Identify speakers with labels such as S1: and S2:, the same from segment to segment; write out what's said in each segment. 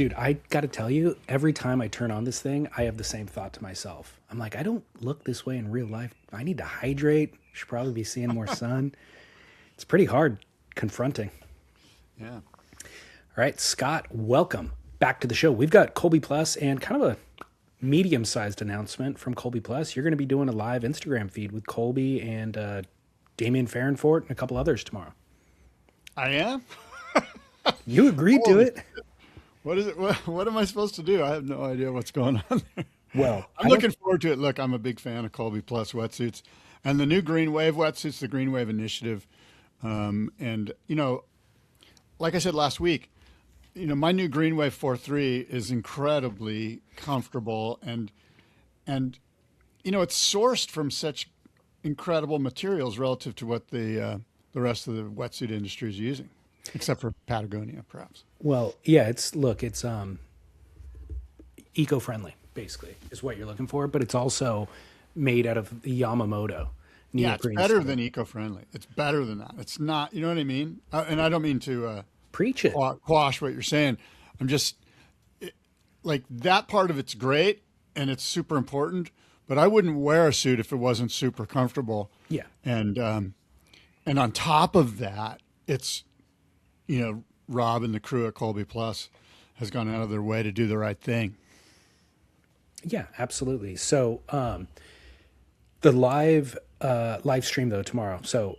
S1: Dude, I got to tell you, every time I turn on this thing, I have the same thought to myself. I'm like, I don't look this way in real life. I need to hydrate. Should probably be seeing more sun. It's pretty hard confronting.
S2: Yeah.
S1: All right, Scott, welcome back to the show. We've got Colby Plus and kind of a medium-sized announcement from Colby Plus. You're going to be doing a live Instagram feed with Colby and Damian Farrenfort and a couple others tomorrow.
S2: I am?
S1: You agreed to it.
S2: What is it? What am I supposed to do? I have no idea what's going on there.
S1: Well,
S2: I'm looking forward to it. Look, I'm a big fan of Colby Plus wetsuits and the new Green Wave wetsuits, the Green Wave initiative. And, you know, like I said last week, you know, my new Green Wave 4.3 is incredibly comfortable and, you know, it's sourced from such incredible materials relative to what the rest of the wetsuit industry is using, except for Patagonia, perhaps.
S1: Well, yeah, it's eco-friendly, basically, is what you're looking for, but it's also made out of the Yamamoto.
S2: Yeah, it's better than eco-friendly. It's better than that. It's not, you know what I mean? And I don't mean to
S1: preach it,
S2: quash what you're saying. I'm just like that part of it's great and it's super important, but I wouldn't wear a suit if it wasn't super comfortable.
S1: Yeah.
S2: And on top of that, it's, you know, Rob and the crew at Colby Plus has gone out of their way to do the right thing.
S1: Yeah, absolutely. So the live stream though tomorrow. So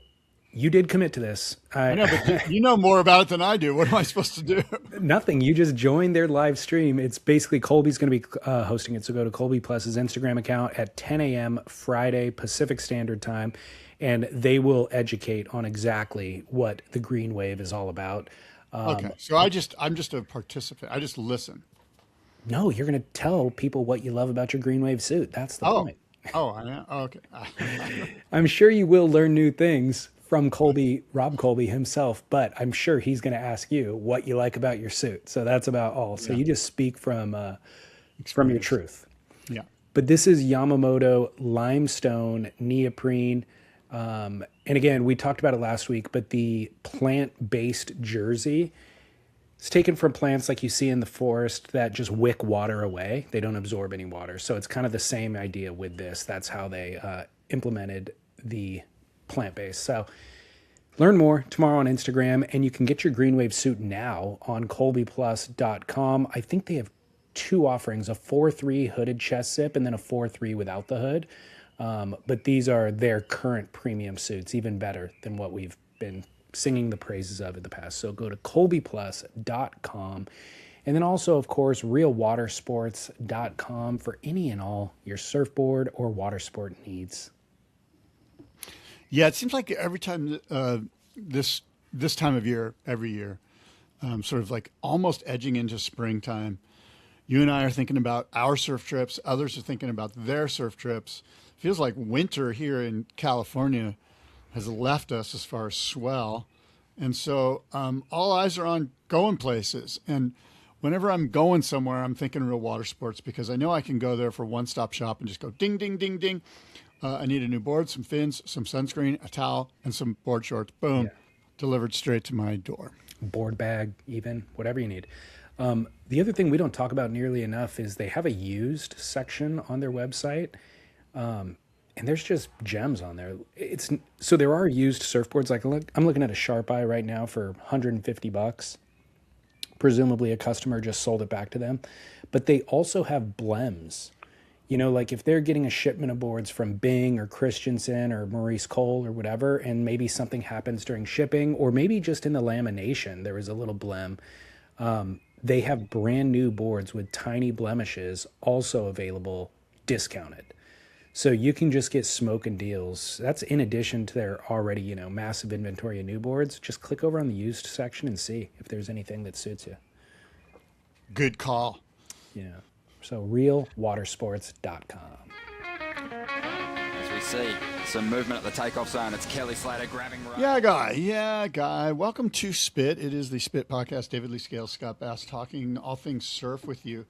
S1: you did commit to this.
S2: I know, but you know more about it than I do. What am I supposed to do?
S1: Nothing. You just joined their live stream. It's basically Colby's going to be hosting it. So go to Colby Plus's Instagram account at 10 a.m. Friday Pacific Standard Time, and they will educate on exactly what the Green Wave is all about.
S2: Okay, so I'm just a participant. I just listen.
S1: No, you're going to tell people what you love about your Green Wave suit. That's the point.
S2: I am? Oh, okay.
S1: I'm sure you will learn new things from Rob Colby himself, but I'm sure he's going to ask you what you like about your suit. So that's about all. So you just speak from your truth.
S2: Yeah.
S1: But this is Yamamoto limestone neoprene. And again, we talked about it last week, but the plant-based jersey is taken from plants like you see in the forest that just wick water away. They don't absorb any water. So it's kind of the same idea with this. That's how they implemented the plant-based. So learn more tomorrow on Instagram, and you can get your Green Wave suit now on colbyplus.com. I think they have two offerings, a 4.3 hooded chest zip and then a 4.3 without the hood. But these are their current premium suits, even better than what we've been singing the praises of in the past. So go to colbyplus.com. And then also, of course, realwatersports.com for any and all your surfboard or water sport needs.
S2: Yeah, it seems like every time this time of year, every year, sort of like almost edging into springtime, you and I are thinking about our surf trips. Others are thinking about their surf trips. Feels like winter here in California has left us as far as swell. And so all eyes are on going places. And whenever I'm going somewhere, I'm thinking real water sports because I know I can go there for one-stop shop and just go ding, ding, ding, ding. I need a new board, some fins, some sunscreen, a towel, and some board shorts. Boom, delivered straight to my door.
S1: Board bag, even, whatever you need. The other thing we don't talk about nearly enough is they have a used section on their website. And there's just gems on there. So there are used surfboards. Like I'm looking at a Sharp Eye right now for $150. Presumably a customer just sold it back to them. But they also have blems. You know, like if they're getting a shipment of boards from Bing or Christensen or Maurice Cole or whatever, and maybe something happens during shipping, or maybe just in the lamination, there was a little blem. They have brand new boards with tiny blemishes also available, discounted. So you can just get smoking deals. That's in addition to their already, you know, massive inventory of new boards. Just click over on the used section and see if there's anything that suits you.
S2: Good call.
S1: Yeah. So realwatersports.com.
S3: As we see some movement at the takeoff zone, it's Kelly Slater grabbing right.
S2: Yeah, guy. Welcome to Spit. It is the Spit podcast. David Lee Scales, Scott Bass, talking all things surf with you.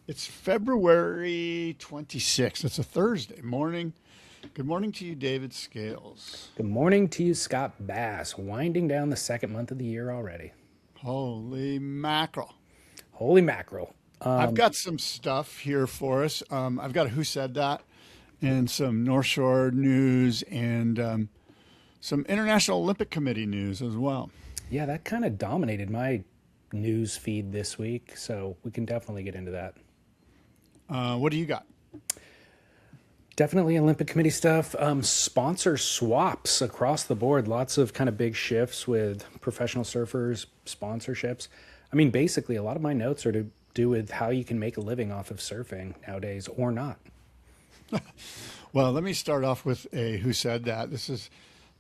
S2: It's February 26th. It's a Thursday morning. Good morning to you, David Scales.
S1: Good morning to you, Scott Bass. Winding down the second month of the year already.
S2: Holy mackerel.
S1: Holy mackerel.
S2: I've got some stuff here for us. I've got a Who Said That and some North Shore news and some International Olympic Committee news as well.
S1: Yeah, that kind of dominated my news feed this week, so we can definitely get into that.
S2: What do you got?
S1: Definitely Olympic Committee stuff. Sponsor swaps across the board. Lots of kind of big shifts with professional surfers, sponsorships. I mean, basically, a lot of my notes are to do with how you can make a living off of surfing nowadays or not.
S2: Well, let me start off with a Who Said That. This is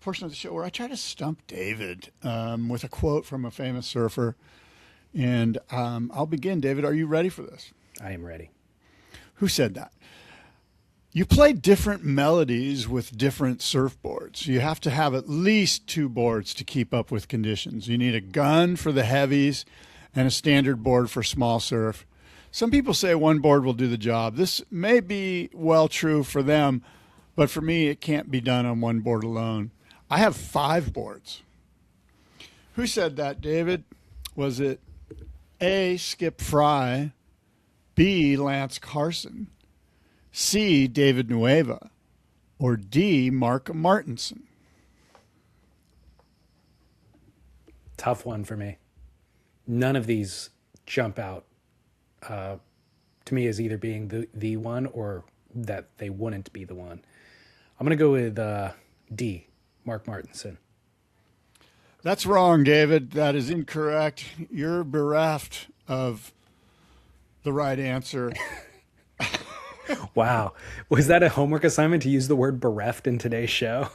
S2: a portion of the show where I try to stump David with a quote from a famous surfer. And I'll begin. David, are you ready for this?
S1: I am ready.
S2: Who said that? You play different melodies with different surfboards. You have to have at least 2 boards to keep up with conditions. You need a gun for the heavies and a standard board for small surf. Some people say 1 board will do the job. This may be well true for them, but for me, it can't be done on 1 board alone. I have 5 boards. Who said that, David? Was it A, Skip Frye, B, Lance Carson, C, David Nueva, or D, Mark Martinson?
S1: Tough one for me. None of these jump out to me as either being the one or that they wouldn't be the one. I'm going to go with D, Mark Martinson.
S2: That's wrong, David. That is incorrect. You're bereft of the right answer.
S1: Wow. Was that a homework assignment to use the word bereft in today's show?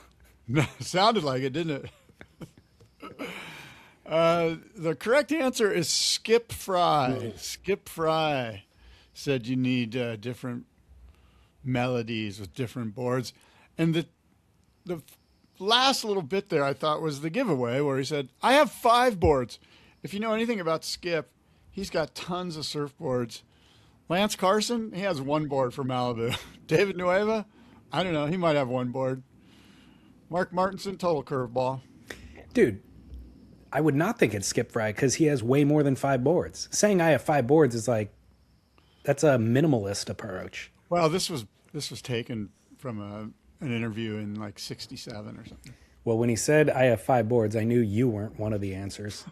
S2: No, sounded like it, didn't it? The correct answer is Skip Frye. Skip Frye said you need different melodies with different boards. And the last little bit there I thought was the giveaway where he said, I have 5 boards. If you know anything about Skip, he's got tons of surfboards. Lance Carson, he has 1 board for Malibu. David Nueva, I don't know, he might have 1 board. Mark Martinson, total curveball.
S1: Dude, I would not think it's Skip Frye because he has way more than 5 boards. Saying I have 5 boards is like, that's a minimalist approach.
S2: Well, this was taken from an interview in like 67 or something.
S1: Well, when he said I have 5 boards, I knew you weren't one of the answers.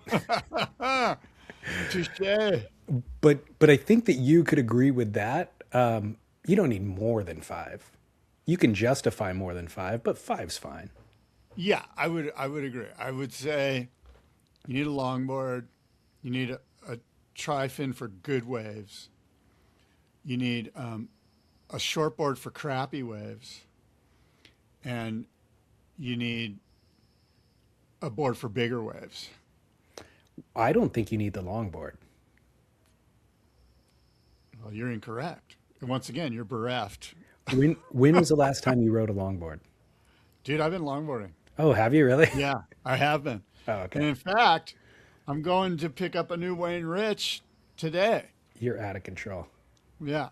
S2: Touché.
S1: But I think that you could agree with that. You don't need more than 5. You can justify more than 5, but 5's fine.
S2: Yeah, I would agree. I would say you need a longboard. You need a tri-fin for good waves. You need a shortboard for crappy waves. And you need a board for bigger waves.
S1: I don't think you need the longboard.
S2: Well, you're incorrect. And once again, you're bereft.
S1: When was the last time you rode a longboard?
S2: Dude, I've been longboarding.
S1: Oh, have you really?
S2: Yeah, I have been.
S1: Oh, okay.
S2: And in fact, I'm going to pick up a new Wayne Rich today.
S1: You're out of control.
S2: Yeah.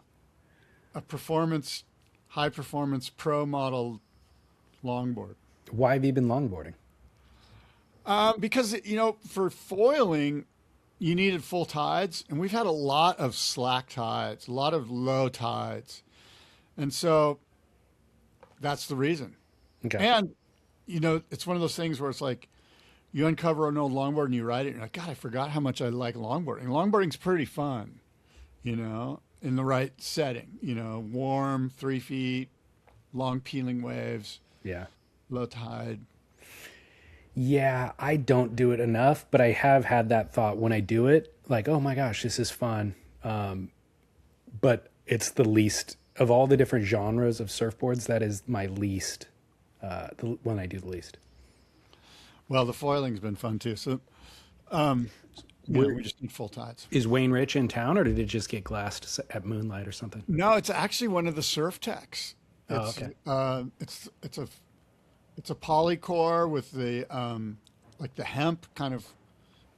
S2: A high performance pro model longboard.
S1: Why have you been longboarding?
S2: Because, for foiling, you needed full tides, and we've had a lot of slack tides, a lot of low tides. And so that's the reason.
S1: Okay.
S2: And, it's one of those things where it's like you uncover an old longboard and you ride it, and you're like, God, I forgot how much I like longboarding. Longboarding's pretty fun, in the right setting, warm, 3 feet, long peeling waves.
S1: Yeah.
S2: Low tide.
S1: Yeah, I don't do it enough, but I have had that thought when I do it, like, oh my gosh, this is fun. But it's the least of all the different genres of surfboards. That is my least, the one I do the least.
S2: Well, the foiling's been fun too. So, we just need full tides.
S1: Is Wayne Rich in town, or did it just get glassed at Moonlight or something?
S2: No, it's actually one of the Surftechs.
S1: Oh, okay.
S2: It's a polycore with the like the hemp kind of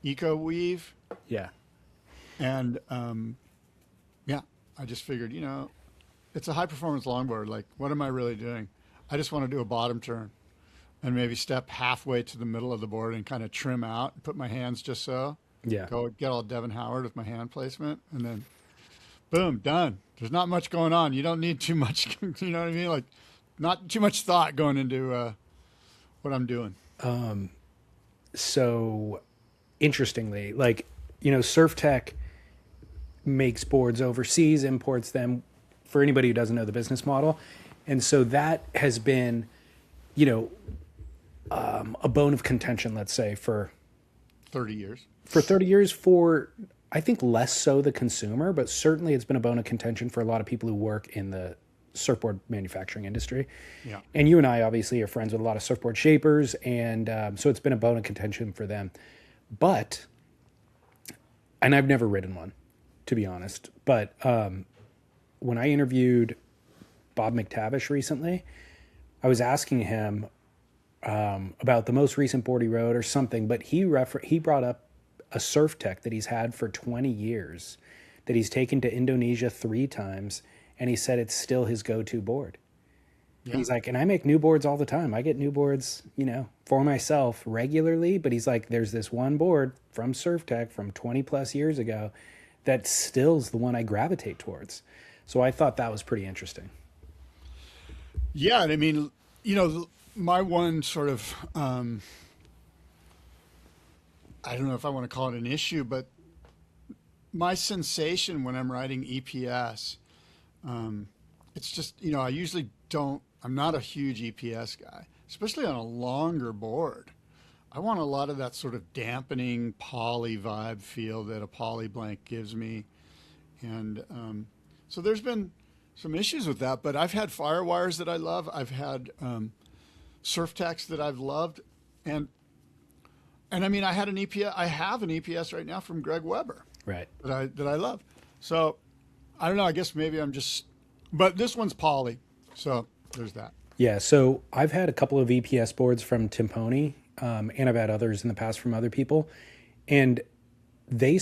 S2: eco weave.
S1: Yeah.
S2: And I just figured, it's a high performance longboard. Like, what am I really doing? I just want to do a bottom turn and maybe step halfway to the middle of the board and kind of trim out and put my hands just so.
S1: Yeah.
S2: go get all Devin Howard with my hand placement, and then boom, done. There's not much going on. You don't need too much. You know what I mean? Like, not too much thought going into what I'm doing.
S1: So interestingly, like, Surftech makes boards overseas, imports them for anybody who doesn't know the business model. And so that has been, a bone of contention, let's say, for
S2: 30 years.
S1: For 30 years, for I think less so the consumer, but certainly it's been a bone of contention for a lot of people who work in the surfboard manufacturing industry.
S2: Yeah.
S1: And you and I obviously are friends with a lot of surfboard shapers, and so it's been a bone of contention for them. But, and I've never ridden one, to be honest, but when I interviewed Bob McTavish recently, I was asking him about the most recent board he rode or something, but he brought up a Surftech that he's had for 20 years, that he's taken to Indonesia 3 times, and he said it's still his go-to board. Yeah. He's like, and I make new boards all the time. I get new boards, for myself regularly, but he's like, there's this one board from Surftech from 20 plus years ago that still's the one I gravitate towards. So I thought that was pretty interesting.
S2: Yeah, and I mean, my one sort of, I don't know if I want to call it an issue, but my sensation when I'm riding EPS, it's just, I usually I'm not a huge EPS guy, especially on a longer board. I want a lot of that sort of dampening poly vibe feel that a poly blank gives me. And so there's been some issues with that, but I've had Firewires that I love. I've had Surftechs that I've loved. And I mean, I have an EPS right now from Greg Weber.
S1: Right.
S2: That I love. So I don't know, I guess maybe but this one's poly. So there's that.
S1: Yeah. So I've had a couple of EPS boards from Timponi, and I've had others in the past from other people. And they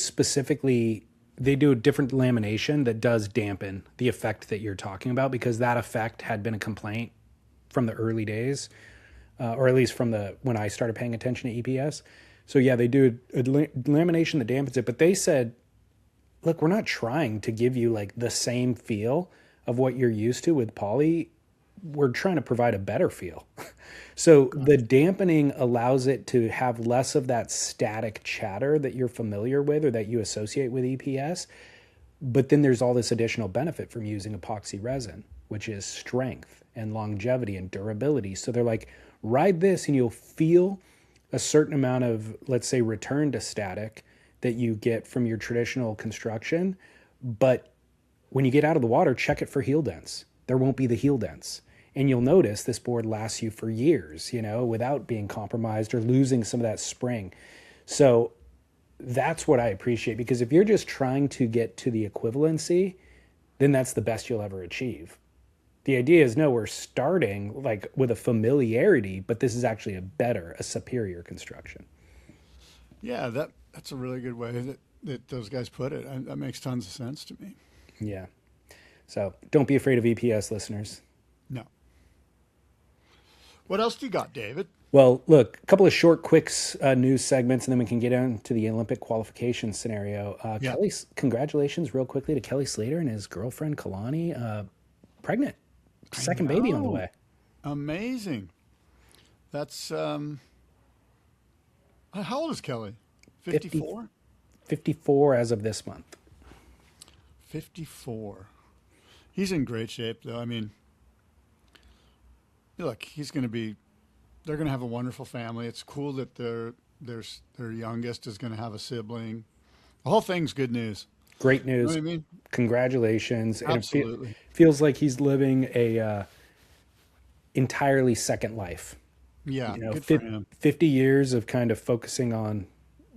S1: do a different lamination that does dampen the effect that you're talking about, because that effect had been a complaint from the early days, or at least from when I started paying attention to EPS. So yeah, they do a lamination that dampens it, but they said, look, we're not trying to give you like the same feel of what you're used to with poly. We're trying to provide a better feel. So the dampening allows it to have less of that static chatter that you're familiar with or that you associate with EPS. But then there's all this additional benefit from using epoxy resin, which is strength and longevity and durability. So they're like, ride this and you'll feel a certain amount of, let's say, return to static that you get from your traditional construction. But when you get out of the water, check it for heel dents. There won't be the heel dents. And you'll notice this board lasts you for years, without being compromised or losing some of that spring. So that's what I appreciate, because if you're just trying to get to the equivalency, then that's the best you'll ever achieve. The idea is, no, we're starting like with a familiarity, but this is actually a superior construction.
S2: Yeah, that's a really good way that those guys put it. That makes tons of sense to me.
S1: Yeah. So don't be afraid of EPS, listeners.
S2: No. What else do you got, David?
S1: Well, look, a couple of short, quick news segments, and then we can get into the Olympic qualification scenario.
S2: Yeah.
S1: Kelly, congratulations real quickly to Kelly Slater and his girlfriend, Kalani, pregnant. Second baby on the way.
S2: Amazing. That's, how old is Kelly? 54?
S1: 54 as of this month.
S2: 54. He's in great shape, though. I mean, look, they're going to have a wonderful family. It's cool that their youngest is going to have a sibling. The whole thing's good news.
S1: Great news.
S2: You know what I mean?
S1: Congratulations.
S2: Absolutely.
S1: And it feels like he's living a entirely second life.
S2: Yeah, good for him.
S1: 50 years of kind of focusing on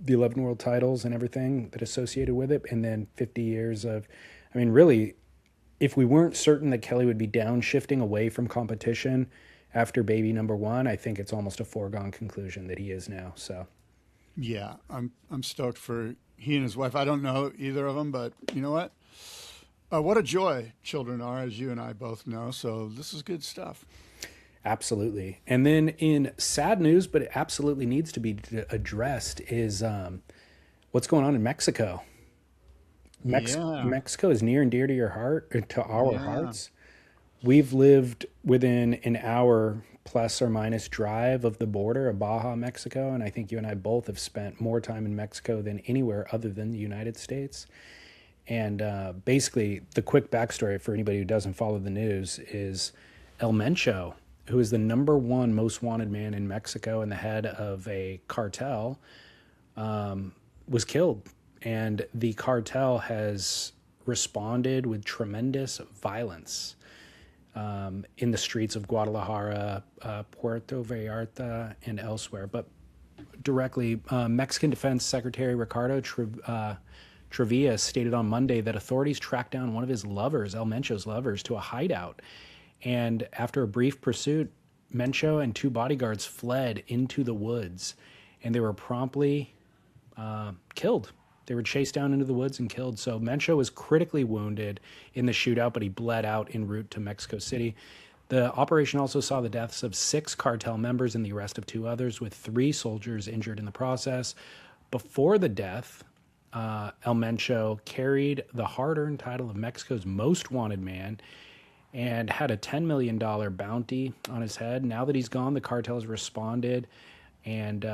S1: the 11 world titles and everything that associated with it, and then 50 years of, I mean, really, if we weren't certain that Kelly would be downshifting away from competition after baby number 1, I think it's almost a foregone conclusion that he is now. So,
S2: yeah, I'm stoked for he and his wife. I don't know either of them, but you know what a joy children are, as you and I both know. So this is good stuff.
S1: Absolutely. And then in sad news, but it absolutely needs to be addressed, is What's going on in Mexico?
S2: Yeah.
S1: Mexico is near and dear to your heart, to our
S2: Yeah.
S1: hearts. We've lived within an hour plus or minus drive of the border of Baja, Mexico, and I think you and I both have spent more time in Mexico than anywhere other than the United States. And basically, the quick backstory for anybody who doesn't follow the news is El Mencho, who is the number one most wanted man in Mexico and the head of a cartel, was killed. And the cartel has responded with tremendous violence in the streets of Guadalajara, Puerto Vallarta, and elsewhere. But directly, Mexican Defense Secretary Ricardo Trevilla stated on Monday that authorities tracked down one of his lovers, El Mencho's lovers, to a hideout. And after a brief pursuit, Mencho and two bodyguards fled into the woods, and they were promptly killed. They were chased down into the woods and killed. So Mencho was critically wounded in the shootout, but he bled out en route to Mexico City. The operation also saw the deaths of 6 cartel members and the arrest of 2 others, with 3 soldiers injured in the process. Before the death, El Mencho carried the hard-earned title of Mexico's most wanted man and had a $10 million bounty on his head. Now that he's gone, the cartel has responded and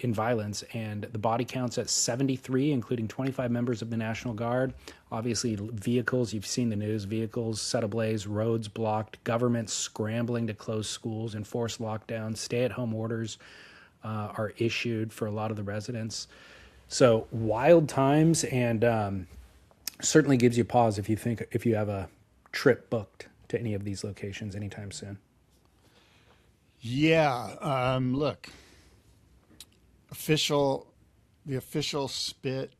S1: in violence, and the body counts at 73, including 25 members of the National Guard. Obviously, vehicles, you've seen the news, vehicles set ablaze, roads blocked, government scrambling to close schools, enforce lockdowns, stay-at-home orders are issued for a lot of the residents. So wild times, and certainly gives you pause if you have a trip booked to any of these locations anytime soon.
S2: Yeah. Look, the official spit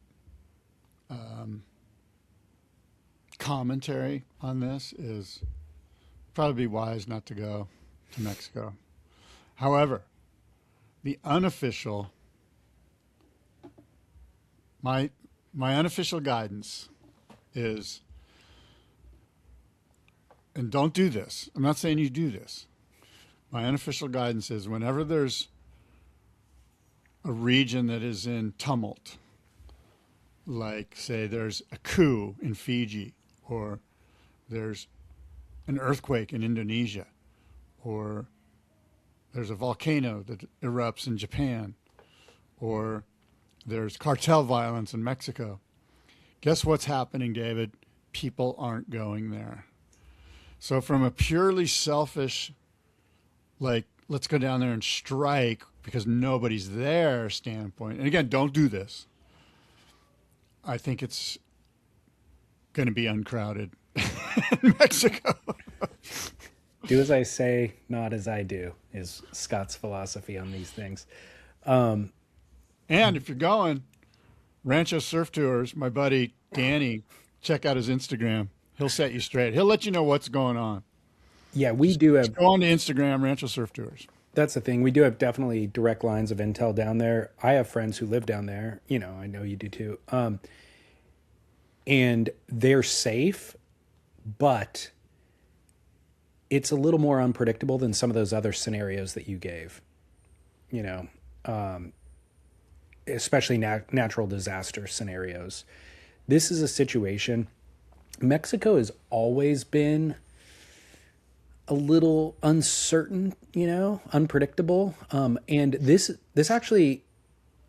S2: commentary on this is probably wise not to go to Mexico. However, the unofficial, my unofficial guidance is, and don't do this. I'm not saying you do this. My unofficial guidance is whenever there's a region that is in tumult, like say there's a coup in Fiji, or there's an earthquake in Indonesia, or there's a volcano that erupts in Japan, or there's cartel violence in Mexico. Guess what's happening, David? People aren't going there. So from a purely selfish, like, let's go down there and strike because nobody's there standpoint, and again, don't do this. I think it's going to be uncrowded in Mexico.
S1: Do as I say, not as I do, is Scott's philosophy on these things.
S2: And if you're going, Rancho Surf Tours, my buddy Danny, check out his Instagram. He'll set you straight. He'll let you know what's going on.
S1: Yeah, we do have...
S2: Go on to Instagram, Rancho Surf Tours.
S1: That's the thing. We do have definitely direct lines of intel down there. I have friends who live down there. You know, I know you do too. And they're safe, but it's a little more unpredictable than some of those other scenarios that you gave. You know, especially natural disaster scenarios. This is a situation. Mexico has always been a little uncertain, you know, unpredictable. And this actually,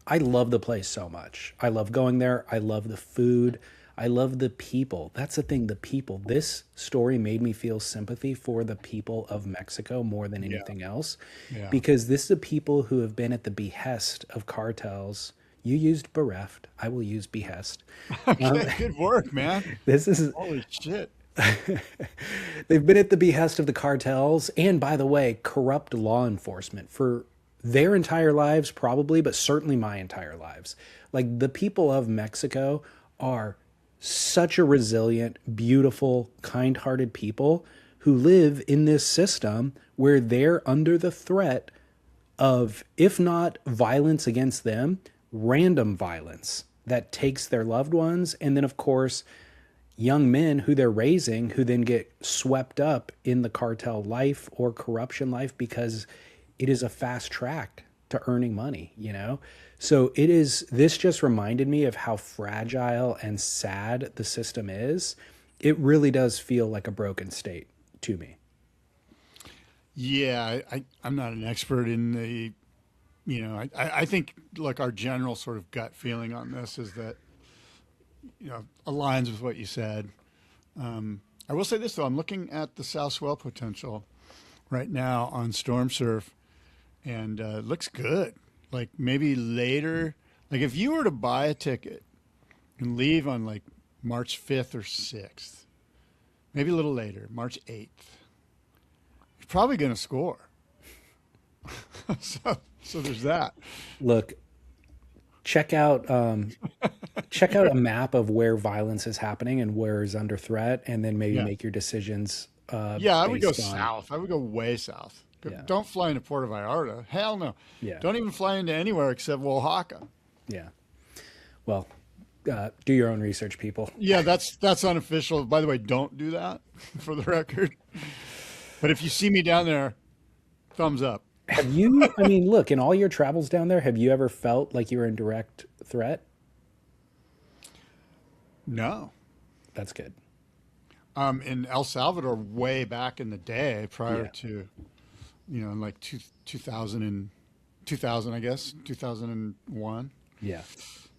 S1: I love the place so much. I love going there. I love the food. I love the people. That's the thing, the people. This story made me feel sympathy for the people of Mexico more than anything else.
S2: Yeah.
S1: Because this is the people who have been at the behest of cartels. You used bereft. I will use behest.
S2: Okay, good work, man.
S1: This is...
S2: Holy shit.
S1: They've been at the behest of the cartels and, by the way, corrupt law enforcement for their entire lives, probably, but certainly my entire lives. Like, the people of Mexico are such a resilient, beautiful, kind-hearted people who live in this system where they're under the threat of, if not violence against them, random violence that takes their loved ones, and then, of course, young men who they're raising who then get swept up in the cartel life or corruption life because it is a fast track to earning money, you know? So this just reminded me of how fragile and sad the system is. It really does feel like a broken state to me.
S2: Yeah, I'm not an expert in the, I think like our general sort of gut feeling on this is that, aligns with what you said. I will say this though, I'm looking at the South Swell potential right now on Storm Surf, and it looks good. Like maybe later, like if you were to buy a ticket and leave on like March 5th or 6th, maybe a little later, March 8th, you're probably going to score. So there's that.
S1: Look, check out a map of where violence is happening and where is under threat, and then maybe make your decisions.
S2: I would go south. I would go way south.
S1: Yeah.
S2: Don't fly into Puerto Vallarta. Hell no.
S1: Yeah.
S2: Don't even fly into anywhere except Oaxaca.
S1: Yeah. Well, do your own research, people.
S2: Yeah, that's unofficial. By the way, don't do that for the record. But if you see me down there, thumbs up.
S1: Have you, I mean, look, in all your travels down there, have you ever felt like you were in direct threat?
S2: No.
S1: That's good.
S2: In El Salvador, way back in the day, prior to, in like 2000, I guess, 2001.
S1: Yeah,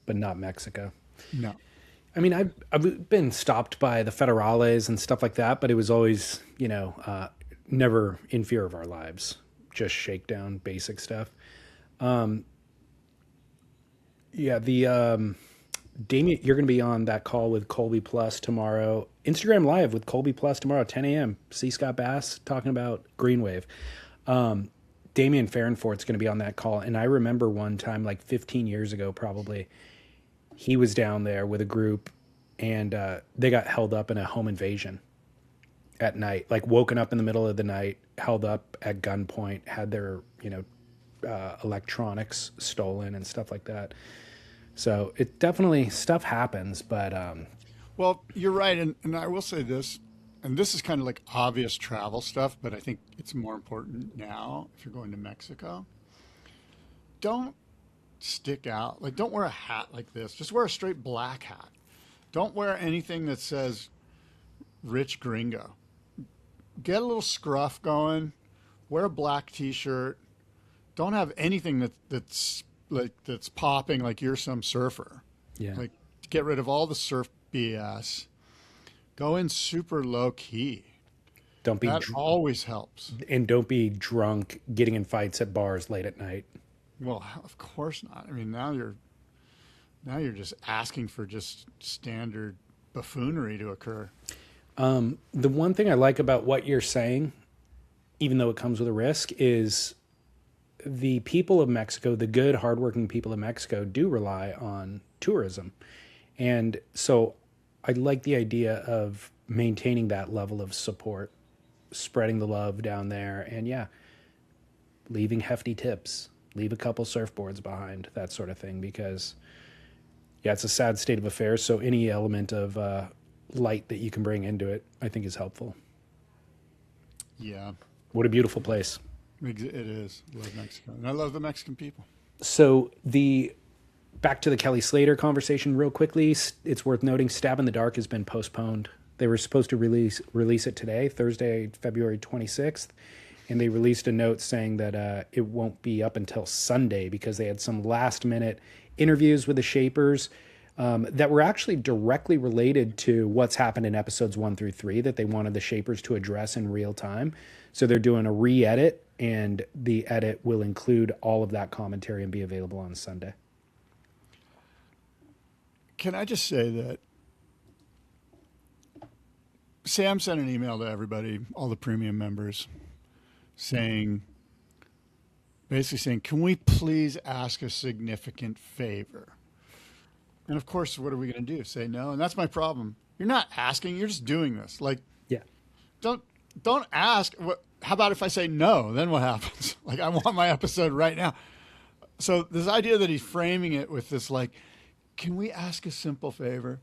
S1: but not Mexico.
S2: No.
S1: I mean, I've been stopped by the federales and stuff like that, but it was always, never in fear of our lives. Just shakedown, basic stuff. Damien, you're going to be on that call with Colby Plus tomorrow. Instagram Live with Colby Plus tomorrow, 10 a.m. C. Scott Bass talking about Green Wave. Damian Farrenfort's going to be on that call. And I remember one time, like 15 years ago probably, he was down there with a group and they got held up in a home invasion at night, like woken up in the middle of the night, held up at gunpoint, had their, electronics stolen and stuff like that. So it definitely, stuff happens, but...
S2: Well, you're right. And I will say this, and this is kind of like obvious travel stuff, but I think it's more important now if you're going to Mexico. Don't stick out. Like, don't wear a hat like this. Just wear a straight black hat. Don't wear anything that says rich gringo. Get a little scruff going. Wear a black t-shirt. Don't have anything that's popping like you're some surfer.
S1: Yeah.
S2: Like, get rid of all the surf BS. Go in super low key.
S1: Don't be
S2: that always helps.
S1: And don't be drunk getting in fights at bars late at night.
S2: Well, of course not. I mean, now you're just asking for just standard buffoonery to occur.
S1: The one thing I like about what you're saying, even though it comes with a risk, is the people of Mexico, the good, hardworking people of Mexico, do rely on tourism. And so I like the idea of maintaining that level of support, spreading the love down there, and leaving hefty tips, leave a couple surfboards behind, that sort of thing, because it's a sad state of affairs. So any element of light that you can bring into it, I think is helpful.
S2: Yeah.
S1: What a beautiful place.
S2: It is. I love Mexico. And I love the Mexican people.
S1: So back to the Kelly Slater conversation real quickly. It's worth noting Stab in the Dark has been postponed. They were supposed to release it today, Thursday, February 26th. And they released a note saying that it won't be up until Sunday because they had some last minute interviews with the Shapers that were actually directly related to what's happened in episodes 1 through 3 that they wanted the Shapers to address in real time. So they're doing a re-edit, and the edit will include all of that commentary and be available on Sunday.
S2: Can I just say that Sam sent an email to everybody, all the premium members, basically saying, can we please ask a significant favor? And of course, what are we going to do? Say no? And that's my problem. You're not asking, you're just doing this. Like, don't ask. How about if I say no? Then what happens? Like, I want my episode right now. So this idea that he's framing it with this, like, can we ask a simple favor?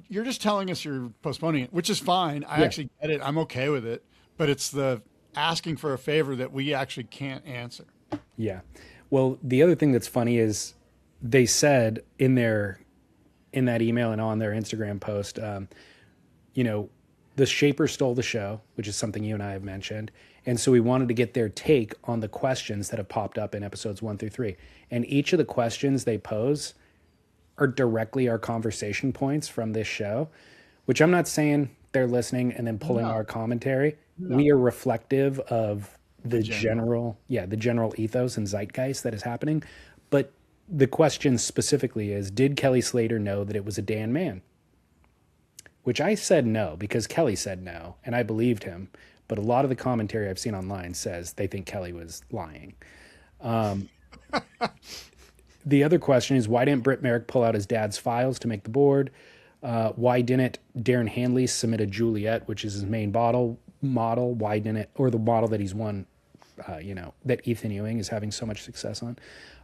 S2: You're just telling us you're postponing it, which is fine. I actually get it. I'm okay with it. But it's the asking for a favor that we actually can't answer.
S1: Yeah. Well, the other thing that's funny is they said in that email and on their Instagram post, the Shaper stole the show, which is something you and I have mentioned. And so we wanted to get their take on the questions that have popped up in episodes 1 through 3. And each of the questions they pose are directly our conversation points from this show, which I'm not saying they're listening and then pulling our commentary. No. We are reflective of the general ethos and zeitgeist that is happening. But the question specifically is, did Kelly Slater know that it was a Dan man? Which I said no, because Kelly said no, and I believed him. But a lot of the commentary I've seen online says they think Kelly was lying. The other question is, why didn't Britt Merrick pull out his dad's files to make the board? Why didn't Darren Handley submit a Juliet, which is his main model? Why didn't, or the model that he's won, that Ethan Ewing is having so much success on?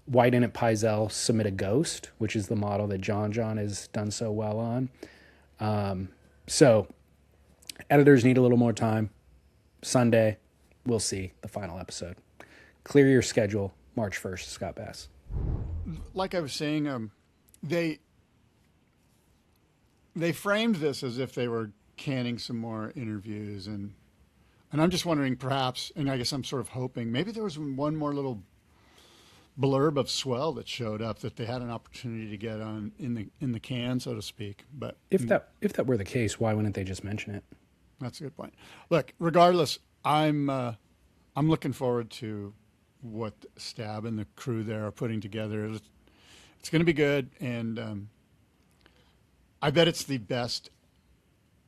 S1: Why didn't Pizel submit a Ghost, which is the model that John has done so well on? So editors need a little more time. Sunday, we'll see the final episode. Clear your schedule, March 1st, Scott Bass.
S2: Like I was saying, they framed this as if they were canning some more interviews, and I'm just wondering, perhaps, and I guess I'm sort of hoping, maybe there was one more little blurb of swell that showed up that they had an opportunity to get on in the can, so to speak. But
S1: if that were the case, why wouldn't they just mention it?
S2: That's a good point. Look, regardless, I'm looking forward to what Stab and the crew there are putting together. It's going to be good, and I bet it's the best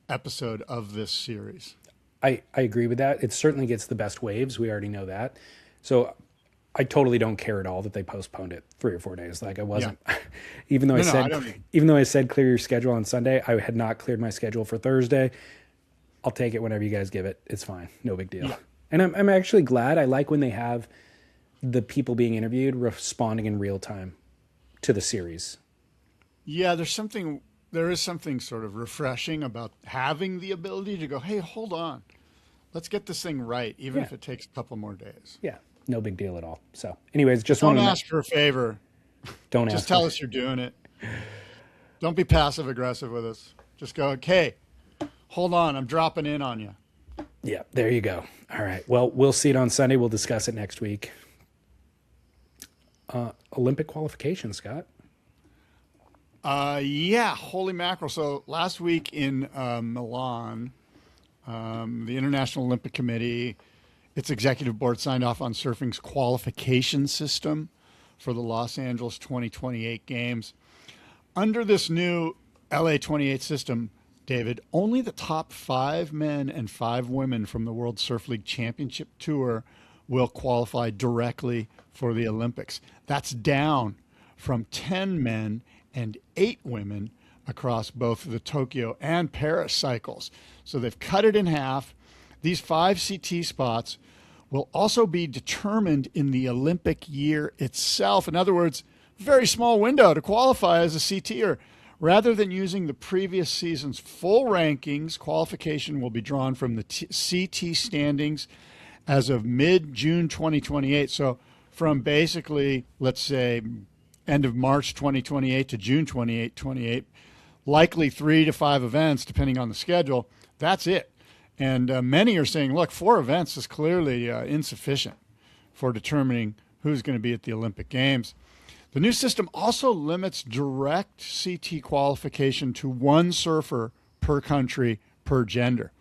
S2: episode of this series.
S1: I agree with that. It certainly gets the best waves. We already know that. So I totally don't care at all that they postponed it 3 or 4 days. Like I wasn't, even though I said clear your schedule on Sunday, I had not cleared my schedule for Thursday. I'll take it whenever you guys give it. It's fine. No big deal. Yeah. And I'm actually glad. I like when they have the people being interviewed responding in real time to the series.
S2: Yeah, there is something sort of refreshing about having the ability to go, hey, hold on. Let's get this thing right, even if it takes a couple more days.
S1: Yeah, no big deal at all. So anyways,
S2: don't ask for a favor.
S1: Don't ask.
S2: Just tell us you're doing it. Don't be passive aggressive with us. Just go, okay, hold on, I'm dropping in on you.
S1: Yeah, there you go. All right. Well, we'll see it on Sunday. We'll discuss it next week. Olympic qualification, Scott.
S2: Holy mackerel. So last week in Milan, the International Olympic Committee, its executive board signed off on surfing's qualification system for the Los Angeles 2028 Games. Under this new LA 28 system, David, only the top 5 men and 5 women from the World Surf League Championship Tour will qualify directly for the Olympics. That's down from 10 men and 8 women across both the Tokyo and Paris cycles. So they've cut it in half. These 5 CT spots will also be determined in the Olympic year itself. In other words, very small window to qualify as a CTer. Rather than using the previous season's full rankings, qualification will be drawn from the CT standings as of mid-June 2028. So from basically, let's say, end of March 2028 to June 28, likely 3 to 5 events, depending on the schedule. That's it. And many are saying, look, 4 events is clearly insufficient for determining who's going to be at the Olympic Games. The new system also limits direct CT qualification to 1 surfer per country per gender.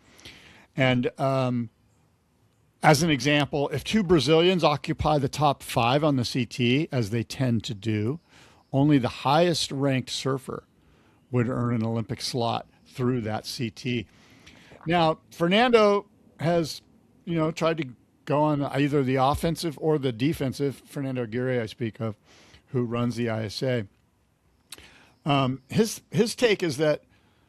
S2: And as an example, if 2 Brazilians occupy the top 5 on the CT, as they tend to do, only the highest ranked surfer would earn an Olympic slot through that CT. Now, Fernando has, tried to go on either the offensive or the defensive. Fernando Aguerre, I speak of, who runs the ISA. His take is that,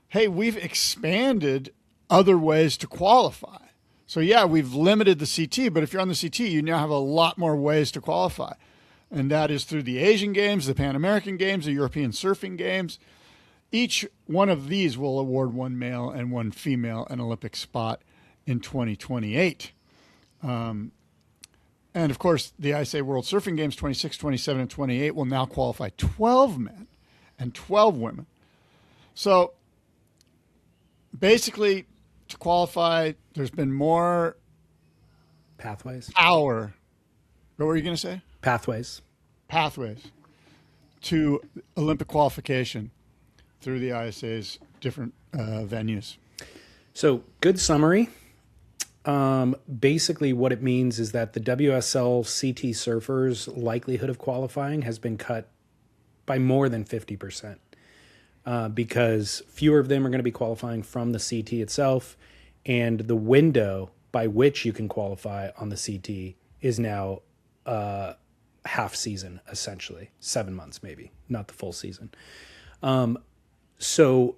S2: hey, we've expanded other ways to qualify. So yeah, we've limited the CT, but if you're on the CT, you now have a lot more ways to qualify. And that is through the Asian Games, the Pan American Games, the European Surfing Games. Each one of these will award 1 male and 1 female an Olympic spot in 2028. And of course, the ISA World Surfing Games 26, 27, and 28 will now qualify 12 men and 12 women. So basically, to qualify, there's been more
S1: Pathways.
S2: power. What were you going to say?
S1: Pathways.
S2: Pathways to Olympic qualification through the ISA's different venues.
S1: So, good summary. Basically, what it means is that the WSL CT surfers' likelihood of qualifying has been cut by more than 50%, because fewer of them are going to be qualifying from the CT itself, and the window by which you can qualify on the CT is now half season, essentially 7 months, maybe not the full season. So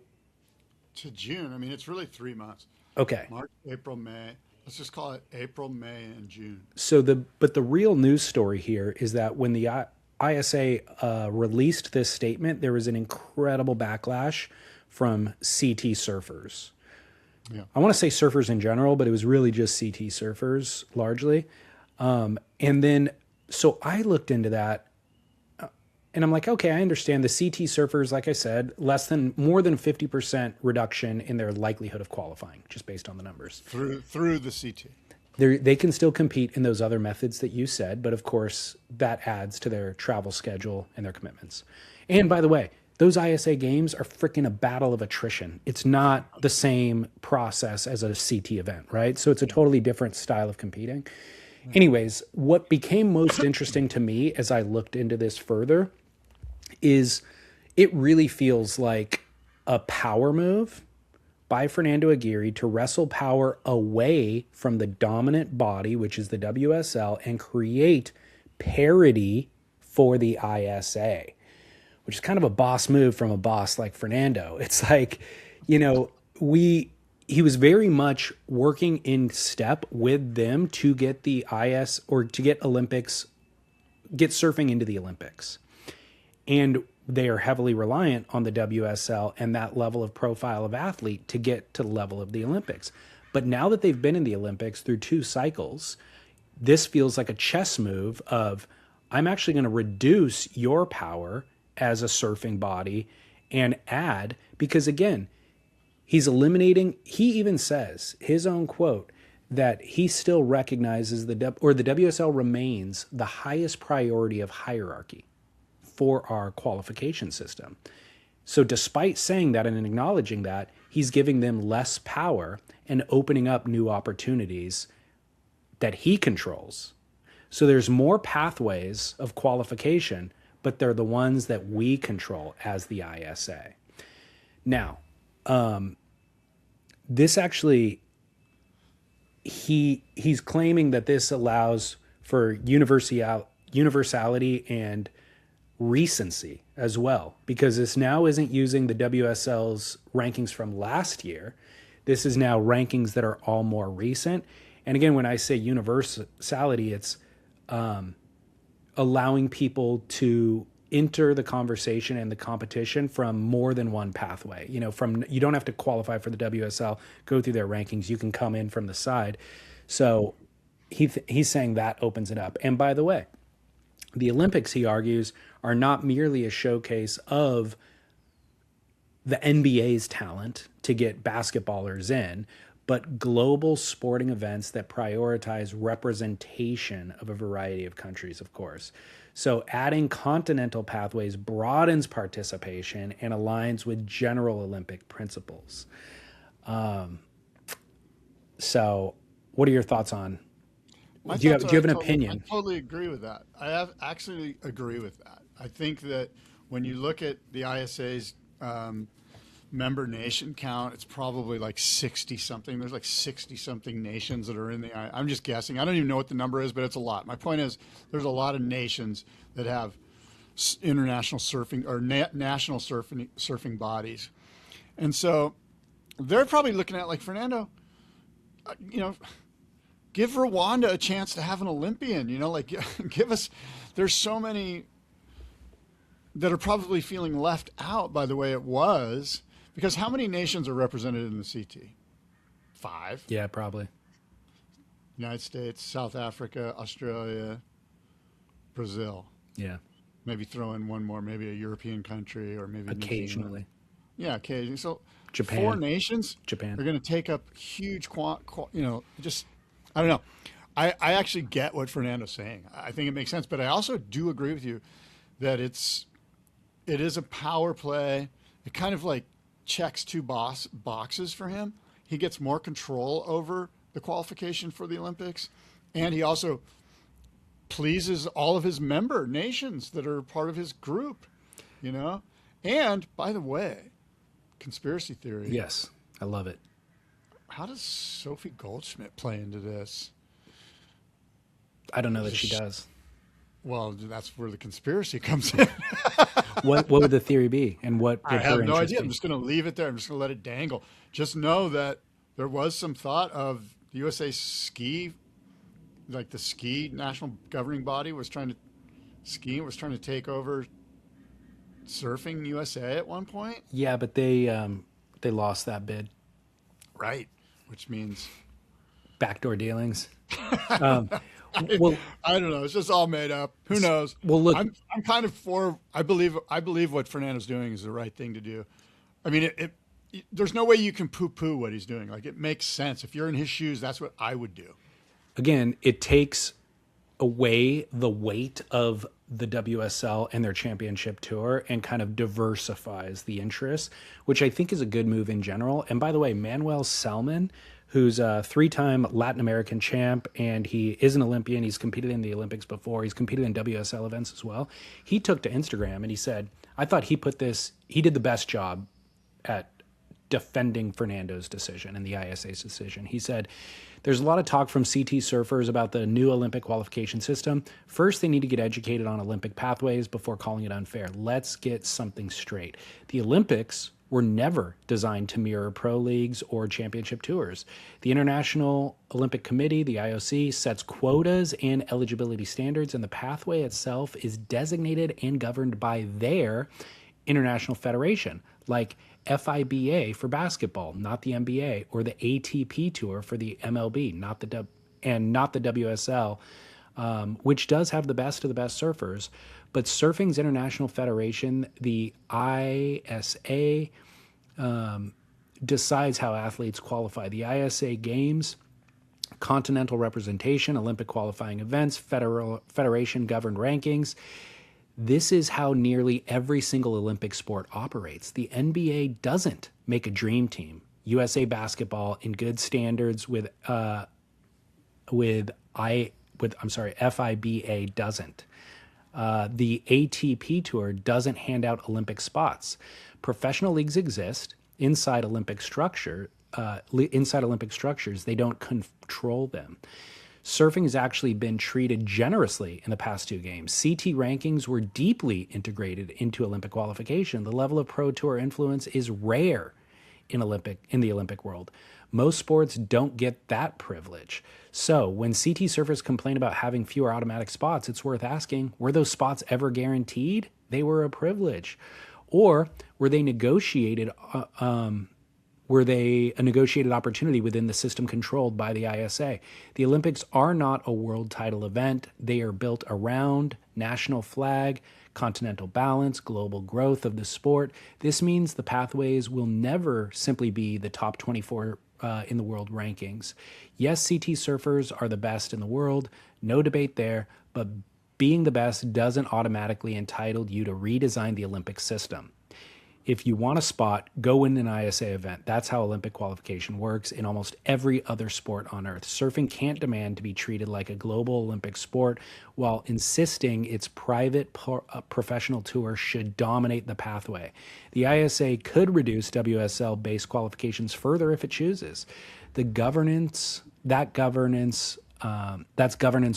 S2: to June, I mean, it's really 3 months.
S1: Okay.
S2: March, April, May. Let's just call it April, May, and June.
S1: So the real news story here is that when the ISA released this statement, there was an incredible backlash from CT surfers.
S2: Yeah.
S1: I want to say surfers in general, but it was really just CT surfers largely. And then, so I looked into that, and I'm like, okay, I understand the CT surfers, like I said, more than 50% reduction in their likelihood of qualifying, just based on the numbers.
S2: Through the CT.
S1: They can still compete in those other methods that you said, but of course that adds to their travel schedule and their commitments. And by the way, those ISA games are freaking a battle of attrition. It's not the same process as a CT event, right? So it's a totally different style of competing. Anyways, what became most interesting to me as I looked into this further is it really feels like a power move by Fernando Aguirre to wrestle power away from the dominant body, which is the WSL, and create parity for the ISA, which is kind of a boss move from a boss like Fernando. It's like, you know, he was very much working in step with them to get the IS, or to get surfing into the Olympics. And they are heavily reliant on the WSL and that level of profile of athlete to get to the level of the Olympics. But now that they've been in the Olympics through 2 cycles, this feels like a chess move of, I'm actually going to reduce your power as a surfing body and add, because again, he's eliminating, he even says, his own quote, that he still recognizes the WSL remains the highest priority of hierarchy for our qualification system. So despite saying that and acknowledging that, he's giving them less power and opening up new opportunities that he controls. So there's more pathways of qualification, but they're the ones that we control as the ISA. Now, this actually, he's claiming that this allows for universality and recency as well, because this now isn't using the WSL's rankings from last year. This is now rankings that are all more recent. And again, when I say universality, it's allowing people to enter the conversation and the competition from more than one pathway. You know, you don't have to qualify for the WSL, go through their rankings. You can come in from the side. So he's saying that opens it up. And by the way, the Olympics, he argues, are not merely a showcase of the NBA's talent to get basketballers in, but global sporting events that prioritize representation of a variety of countries, of course. So adding continental pathways broadens participation and aligns with general Olympic principles. So what are your thoughts on? Do you have an opinion?
S2: I totally agree with that. Actually agree with that. I think that when you look at the ISA's member nation count, it's probably like 60 something. There's like 60 something nations that are in the I'm just guessing. I don't even know what the number is, but it's a lot. My point is there's a lot of nations that have international surfing or national surfing bodies. And so they're probably looking at like, Fernando, you know, give Rwanda a chance to have an Olympian, you know, like give us, there's so many that are probably feeling left out by the way it was, because how many nations are represented in the CT? 5.
S1: Yeah, probably.
S2: United States, South Africa, Australia, Brazil.
S1: Yeah.
S2: Maybe throw in one more, maybe a European country or maybe New Zealand.
S1: Occasionally.
S2: Yeah, occasionally. So
S1: Japan.
S2: 4 nations
S1: Japan.
S2: are going to take up huge, just, I don't know. I actually get what Fernando's saying. I think it makes sense, but I also do agree with you that it is a power play. It kind of like checks 2 boxes for him. He gets more control over the qualification for the Olympics, and he also pleases all of his member nations that are part of his group, And by the way, conspiracy theory.
S1: Yes, I love it.
S2: How does Sophie Goldschmidt play into this?
S1: I don't know that she does.
S2: Well, that's where the conspiracy comes in.
S1: What would the theory be, and what would
S2: I have
S1: her
S2: no
S1: interest
S2: idea.
S1: be?
S2: I'm just going to leave it there. I'm just going to let it dangle. Just know that there was some thought of the USA ski, like the ski national governing body was trying to take over surfing USA at one point.
S1: Yeah, but they lost that bid.
S2: Right, which means
S1: Backdoor dealings.
S2: Well, I don't know. It's just all made up. Who knows?
S1: Well, look,
S2: I'm kind of for. I believe what Fernando's doing is the right thing to do. I mean, there's no way you can poo-poo what he's doing. Like, it makes sense. If you're in his shoes, that's what I would do.
S1: again, it takes away the weight of the WSL and their championship tour and kind of diversifies the interests, which I think is a good move in general. And by the way, Manuel Salmon, who's a 3-time Latin American champ, and he is an Olympian. He's competed in the Olympics before. He's competed in WSL events as well. He took to Instagram and he said, I thought he did the best job at defending Fernando's decision and the ISA's decision. He said, there's a lot of talk from CT surfers about the new Olympic qualification system. First, they need to get educated on Olympic pathways before calling it unfair. Let's get something straight. The Olympics were never designed to mirror pro leagues or championship tours. The International Olympic Committee, the IOC, sets quotas and eligibility standards, and the pathway itself is designated and governed by their international federation, like FIBA for basketball, not the NBA, or the ATP Tour for the MLB, not the WSL, which does have the best of the best surfers. But Surfing's International Federation, the ISA, decides how athletes qualify. The ISA Games, continental representation, Olympic qualifying events, federation governed rankings. This is how nearly every single Olympic sport operates. The NBA doesn't make a dream team. USA Basketball in good standards with FIBA doesn't. The ATP Tour doesn't hand out Olympic spots. Professional leagues exist inside Olympic structures. They don't control them. Surfing has actually been treated generously in the past 2 games. CT rankings were deeply integrated into Olympic qualification. The level of pro tour influence is rare in the Olympic world. Most sports don't get that privilege. So when CT surfers complain about having fewer automatic spots, it's worth asking, were those spots ever guaranteed? They were a privilege. Or were they negotiated? Were they a negotiated opportunity within the system controlled by the ISA? The Olympics are not a world title event. They are built around national flag, continental balance, global growth of the sport. This means the pathways will never simply be the top 24 in the world rankings. Yes, CT surfers are the best in the world. No debate there. But being the best doesn't automatically entitle you to redesign the Olympic system. If you want a spot, go win an ISA event. That's how Olympic qualification works in almost every other sport on Earth. Surfing can't demand to be treated like a global Olympic sport while insisting its private professional tour should dominate the pathway. The ISA could reduce WSL-based qualifications further if it chooses. That's governance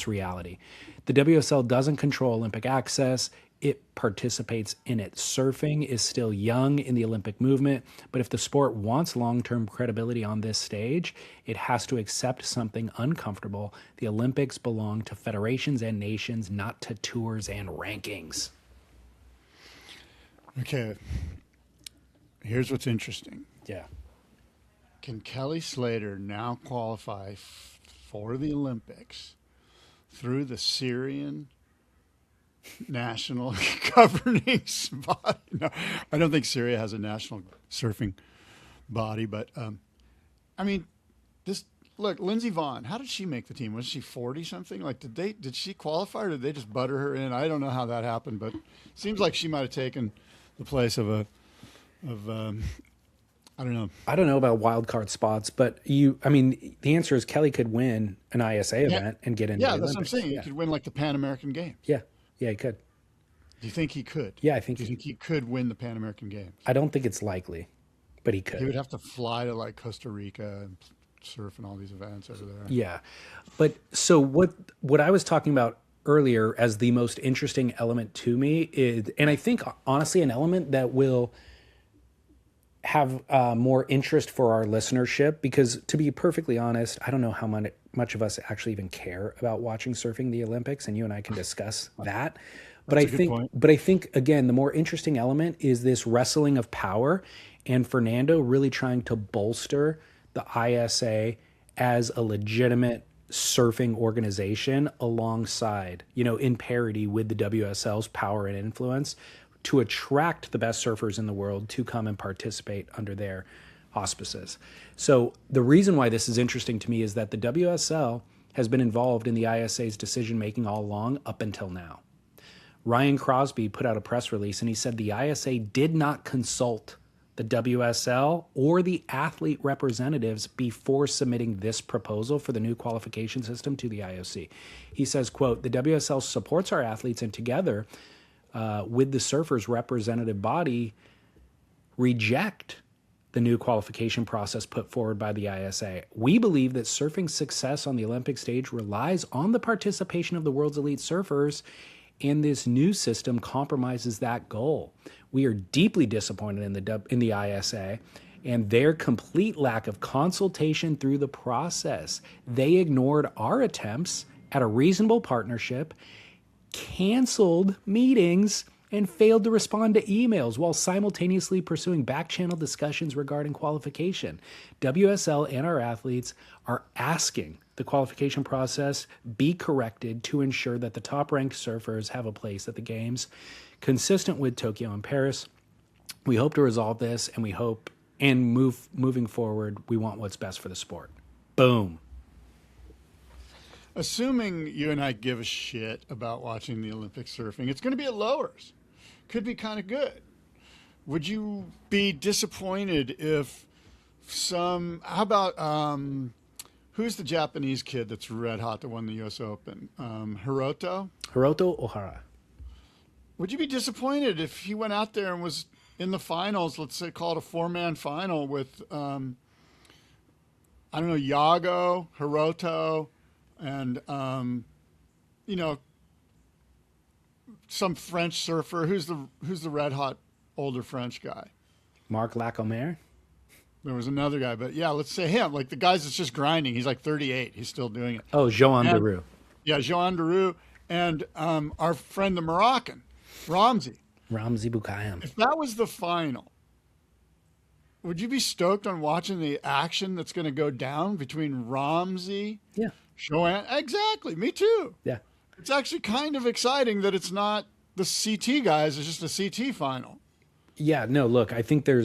S1: reality. The WSL doesn't control Olympic access. It participates in it. Surfing is still young in the Olympic movement, but if the sport wants long-term credibility on this stage, it has to accept something uncomfortable. The Olympics belong to federations and nations, not to tours and rankings.
S2: Okay. Here's what's interesting.
S1: Yeah.
S2: Can Kelly Slater now qualify for the Olympics through the Syrian national governing body. No, I don't think Syria has a national surfing body, but I mean, look, Lindsey Vonn, how did she make the team? Was she 40 something? Like, did she qualify, or did they just butter her in? I don't know how that happened, but it seems like she might have taken the place of I don't know.
S1: I don't know about wild card spots, but the answer is Kelly could win an ISA event and get into the
S2: that's
S1: Olympics.
S2: what I'm saying.
S1: Yeah.
S2: He could win like the Pan American Games.
S1: Yeah, he could.
S2: Do you think he could?
S1: Yeah, I think.
S2: Do you think he could win the Pan American Games?
S1: I don't think it's likely, but he could.
S2: He would have to fly to like Costa Rica and surf and all these events over there.
S1: Yeah, but so what I was talking about earlier as the most interesting element to me is, and I think honestly an element that will have more interest for our listenership, because to be perfectly honest, I don't know how much of us actually even care about watching surfing the Olympics, and you and I can discuss that. But I think again, the more interesting element is this wrestling of power, and Fernando really trying to bolster the ISA as a legitimate surfing organization alongside, in parity with the WSL's power and influence, to attract the best surfers in the world to come and participate under their auspices. So the reason why this is interesting to me is that the WSL has been involved in the ISA's decision-making all along up until now. Ryan Crosby put out a press release and he said the ISA did not consult the WSL or the athlete representatives before submitting this proposal for the new qualification system to the IOC. He says, quote, "The WSL supports our athletes and together with the surfers' representative body reject the new qualification process put forward by the ISA. We believe that surfing's success on the Olympic stage relies on the participation of the world's elite surfers, and this new system compromises that goal. We are deeply disappointed in the ISA and their complete lack of consultation through the process. They ignored our attempts at a reasonable partnership, canceled meetings, and failed to respond to emails while simultaneously pursuing back-channel discussions regarding qualification. WSL and our athletes are asking the qualification process be corrected to ensure that the top-ranked surfers have a place at the Games. Consistent with Tokyo and Paris, we hope to resolve this, and moving forward, we want what's best for the sport." Boom.
S2: Assuming you and I give a shit about watching the Olympic surfing, it's going to be at lowers. Could be kind of good. Would you be disappointed if how about, who's the Japanese kid that's red hot that won the U.S. Open? Hiroto
S1: Ohara.
S2: Would you be disappointed if he went out there and was in the finals, let's say call it a 4-man final with, Yago, Hiroto, and some French surfer. Who's the red hot older French guy?
S1: Marc Lacomere.
S2: There was another guy, but yeah, let's say him. Like the guy that's just grinding. He's like 38. He's still doing it.
S1: Oh, Joan Deroux.
S2: Yeah, Joan Deroux, and our friend the Moroccan, Ramzi
S1: Boukayem.
S2: If that was the final, would you be stoked on watching the action that's going to go down between Ramzi?
S1: Yeah.
S2: Joanne, exactly. Me too.
S1: Yeah.
S2: It's actually kind of exciting that it's not the CT guys. It's just a CT final.
S1: Yeah. No, look, I think I'll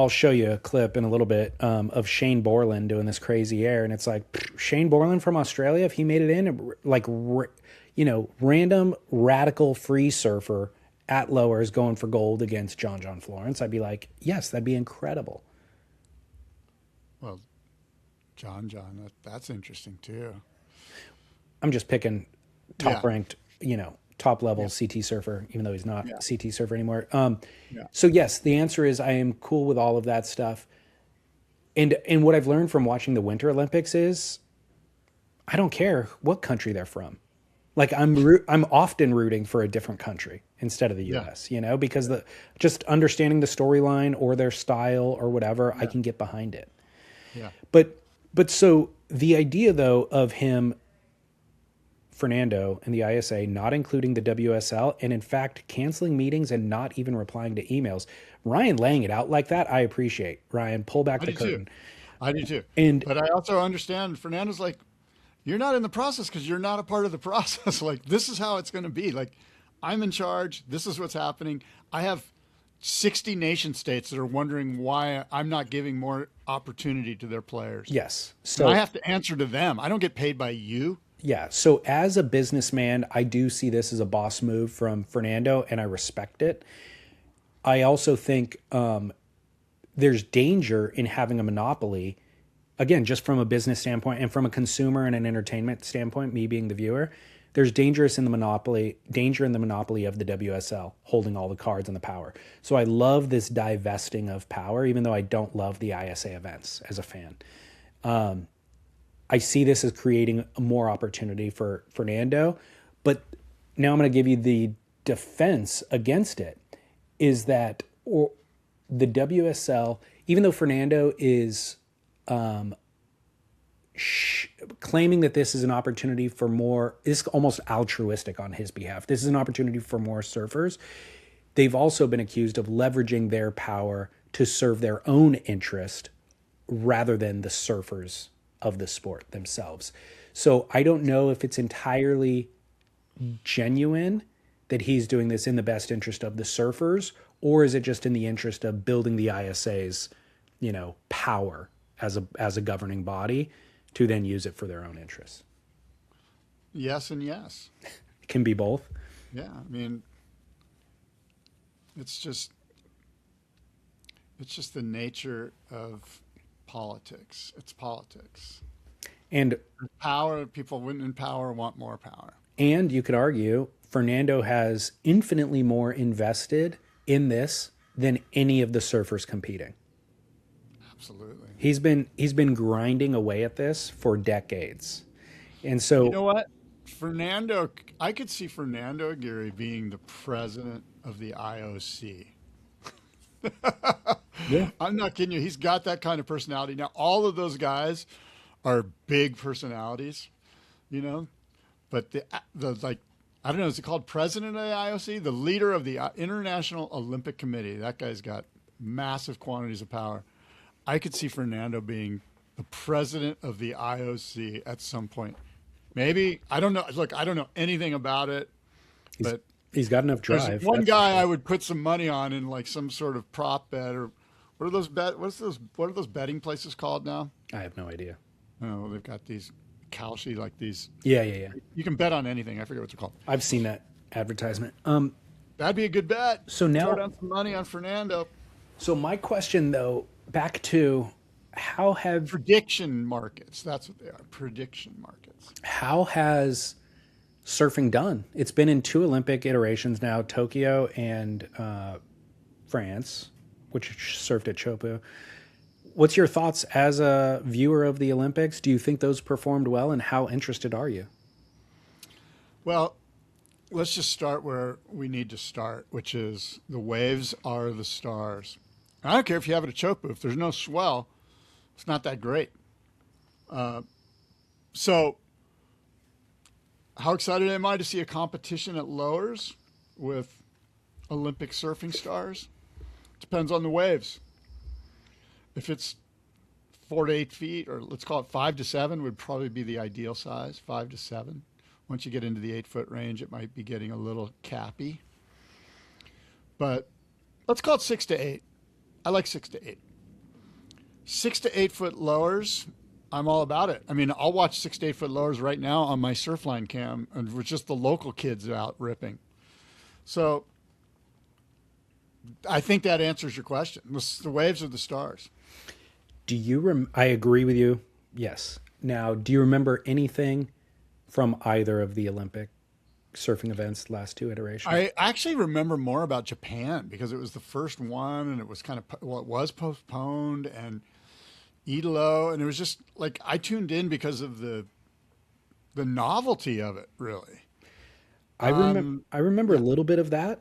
S1: show you a clip in a little bit of Shane Borland doing this crazy air. And it's like Shane Borland from Australia, if he made it in, like, random radical free surfer at lowers going for gold against John Florence, I'd be like, yes, that'd be incredible.
S2: Well, John, that's interesting too.
S1: I'm just picking top-ranked, top-level CT surfer, even though he's not CT surfer anymore. So yes, the answer is I am cool with all of that stuff. And what I've learned from watching the Winter Olympics is I don't care what country they're from. Like I'm often rooting for a different country instead of the U.S., because just understanding the storyline or their style or whatever, I can get behind it.
S2: Yeah.
S1: But so the idea though of him, Fernando and the ISA not including the WSL and in fact canceling meetings and not even replying to emails, Ryan laying it out like that, I appreciate. Ryan, pull back the curtain.
S2: I do too.
S1: And
S2: But I also understand Fernando's like, you're not in the process because you're not a part of the process. Like, this is how it's going to be. Like, I'm in charge. This is what's happening. I have 60 nation states that are wondering why I'm not giving more opportunity to their players.
S1: yes,
S2: So I have to answer to them. I don't get paid by you.
S1: yeah. So as a businessman, I do see this as a boss move from Fernando, and I respect it. I also think there's danger in having a monopoly, again, just from a business standpoint and from a consumer and an entertainment standpoint, me being the viewer. There's danger in the monopoly of the WSL holding all the cards and the power. So I love this divesting of power, even though I don't love the ISA events as a fan. I see this as creating more opportunity for Fernando, but now I'm going to give you the defense against it, is that the WSL, even though Fernando is claiming that this is an opportunity for more, is almost altruistic on his behalf. This is an opportunity for more surfers. They've also been accused of leveraging their power to serve their own interest rather than the surfers of the sport themselves. So I don't know if it's entirely genuine that he's doing this in the best interest of the surfers, or is it just in the interest of building the ISA's, power as a governing body to then use it for their own interests?
S2: Yes and yes.
S1: It can be both.
S2: Yeah, I mean, it's just the nature of politics. It's politics.
S1: And
S2: power, people in power want more power.
S1: And you could argue Fernando has infinitely more invested in this than any of the surfers competing.
S2: Absolutely.
S1: He's been grinding away at this for decades. And so,
S2: you know what? I could see Fernando Aguirre being the president of the IOC.
S1: yeah,
S2: I'm not kidding you. He's got that kind of personality. Now, all of those guys are big personalities, but the like, I don't know, is it called president of the IOC? The leader of the International Olympic Committee. That guy's got massive quantities of power. I could see Fernando being the president of the IOC at some point. Maybe. I don't know. Look, I don't know anything about it, but
S1: he's got enough drive.
S2: There's one guy I would put some money on in like some sort of prop bet, or what are those what are those betting places called now?
S1: I have no idea.
S2: Oh, they've got these Kalshi, like these.
S1: Yeah.
S2: You can bet on anything. I forget what they're called.
S1: I've seen that advertisement.
S2: That'd be a good bet.
S1: So now
S2: throw down some money on Fernando.
S1: So my question, though, back to how have
S2: prediction markets? That's what they are. Prediction markets.
S1: How has surfing done? It's been in 2 Olympic iterations now, Tokyo and France, which surfed at Chopu. What's your thoughts as a viewer of the Olympics? Do you think those performed well, and how interested are you?
S2: Well, let's just start where we need to start, which is the waves are the stars. I don't care if you have it at Chopu. If there's no swell, it's not that great. So how excited am I to see a competition at lowers with Olympic surfing stars? Depends on the waves. If it's 4 to 8 feet, or let's call it 5 to 7 would probably be the ideal size, 5 to 7. Once you get into the 8-foot range, it might be getting a little cappy. But let's call it 6 to 8. I like 6 to 8. 6 to 8 foot lowers, I'm all about it. I mean, I'll watch 6 to 8 foot lowers right now on my Surfline cam, and with just the local kids out ripping. So I think that answers your question. The waves are the stars.
S1: Do you? I agree with you. Yes. Now, do you remember anything from either of the Olympic surfing events, last 2 iterations?
S2: I actually remember more about Japan because it was the first one, and it was kind of, well, it was postponed, and Idolo, and it was just like I tuned in because of the novelty of it, really.
S1: I remember a little bit of that,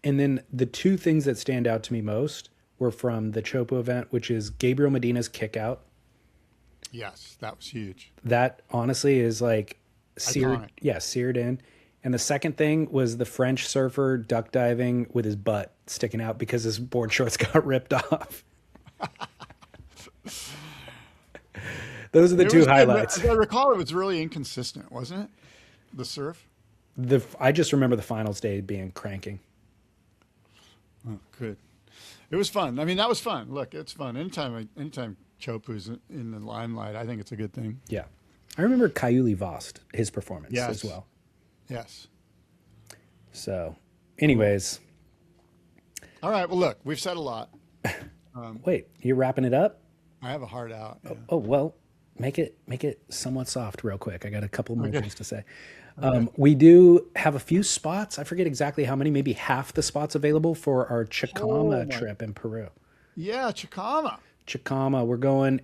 S1: and then the 2 things that stand out to me most were from the Chopo event, which is Gabriel Medina's kick out.
S2: Yes, that was huge.
S1: That honestly is like seared,
S2: iconic.
S1: Yeah, seared in. And the second thing was the French surfer duck diving with his butt sticking out because his board shorts got ripped off. Those are the
S2: It
S1: two
S2: was good.
S1: highlights.
S2: As I recall, it was really inconsistent, wasn't it? The surf.
S1: I just remember the finals day being cranking.
S2: Oh, good. It was fun. I mean, that was fun. Look, it's fun. Anytime Chopu's in the limelight, I think it's a good thing.
S1: Yeah. I remember Kaiuli Vost, his performance as well.
S2: Yes.
S1: So, anyways.
S2: All right. Well, look, we've said a lot.
S1: Wait, you're wrapping it up?
S2: I have a heart out. Yeah.
S1: Oh, well, make it somewhat soft real quick. I got a couple more things to say. We do have a few spots. I forget exactly how many, maybe half the spots available for our Chicama trip in Peru.
S2: Yeah, Chicama.
S1: Chicama. We're going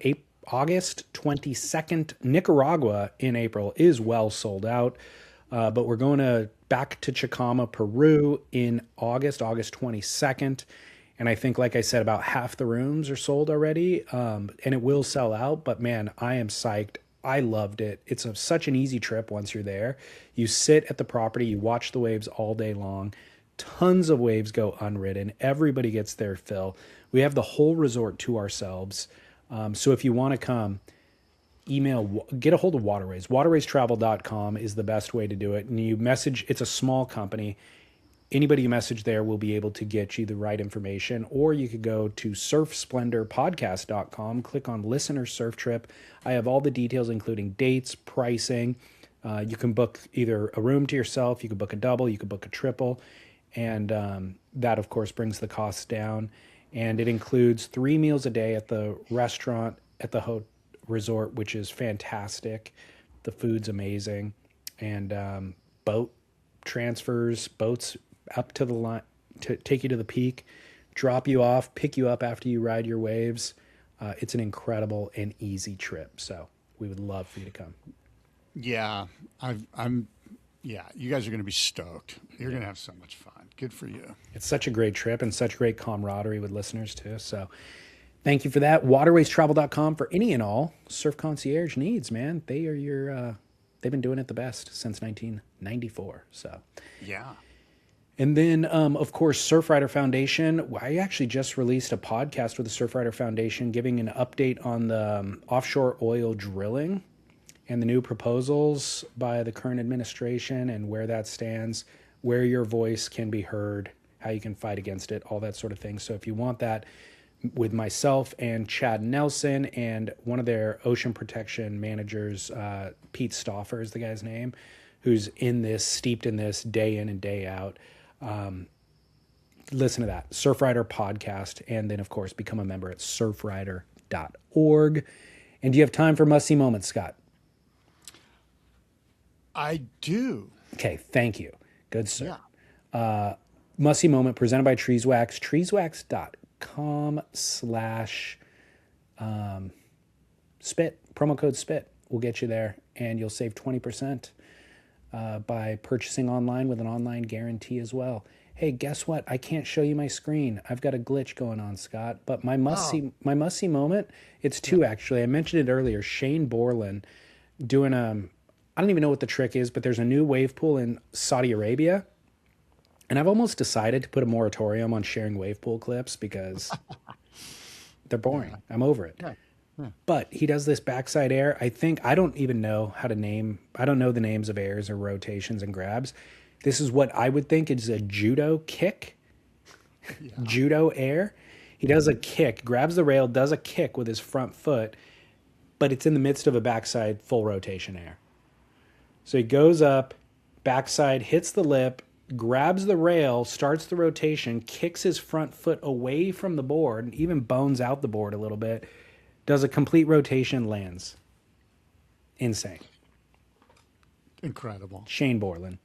S1: August 22nd. Nicaragua in April is well sold out. But we're going back to Chicama, Peru in August 22nd. And I think, like I said, about half the rooms are sold already. And it will sell out. But man, I am psyched. I loved it. It's such an easy trip once you're there. You sit at the property, you watch the waves all day long. Tons of waves go unridden. Everybody gets their fill. We have the whole resort to ourselves. So if you want to come, get a hold of Waterways. Waterwaystravel.com is the best way to do it. And you message, it's a small company. Anybody you message there will be able to get you the right information, or you could go to surfsplendorpodcast.com, click on listener surf trip. I have all the details, including dates, pricing. You can book either a room to yourself, you can book a double, you can book a triple, and that of course brings the costs down. And it includes 3 meals a day at the restaurant at the resort, which is fantastic. The food's amazing, and boat transfers, boats up to the line to take you to the peak, drop you off, pick you up after you ride your waves. It's an incredible and easy trip. So we would love for you to come.
S2: Yeah, you guys are going to be stoked. You're going to have so much fun. Good for you.
S1: It's such a great trip and such great camaraderie with listeners too. So thank you for that. Waterwaystravel.com for any and all surf concierge needs, man. They are they've been doing it the best since 1994. So
S2: yeah.
S1: And then, of course, Surfrider Foundation. I actually just released a podcast with the Surfrider Foundation giving an update on the offshore oil drilling and the new proposals by the current administration and where that stands, where your voice can be heard, how you can fight against it, all that sort of thing. So if you want that with myself and Chad Nelson and one of their ocean protection managers, Pete Stauffer is the guy's name, who's steeped in this day in and day out. Listen to that Surfrider podcast, and then of course become a member at surfrider.org. And do you have time for must-see moments, Scott?
S2: I do.
S1: Okay, thank you. Good, sir.
S2: Yeah.
S1: Must-see moment presented by Treeswax, treeswax.com/spit. Promo code SPIT will get you there, and you'll save 20% by purchasing online with an online guarantee as well. Hey, guess what? I can't show you my screen. I've got a glitch going on, Scott. But my must-see moment, it's two actually. I mentioned it earlier. Shane Borland doing I don't even know what the trick is, but there's a new wave pool in Saudi Arabia. And I've almost decided to put a moratorium on sharing wave pool clips because they're boring. I'm over it.
S2: Yeah.
S1: But he does this backside air. I don't even know how to name. I don't know the names of airs or rotations and grabs. This is what I would think is a judo kick. Yeah. Judo air. He does a kick, grabs the rail, does a kick with his front foot, but it's in the midst of a backside full rotation air. So he goes up, backside, hits the lip, grabs the rail, starts the rotation, kicks his front foot away from the board, and even bones out the board a little bit, does a complete rotation, lands. Insane.
S2: Incredible.
S1: Shane Borland.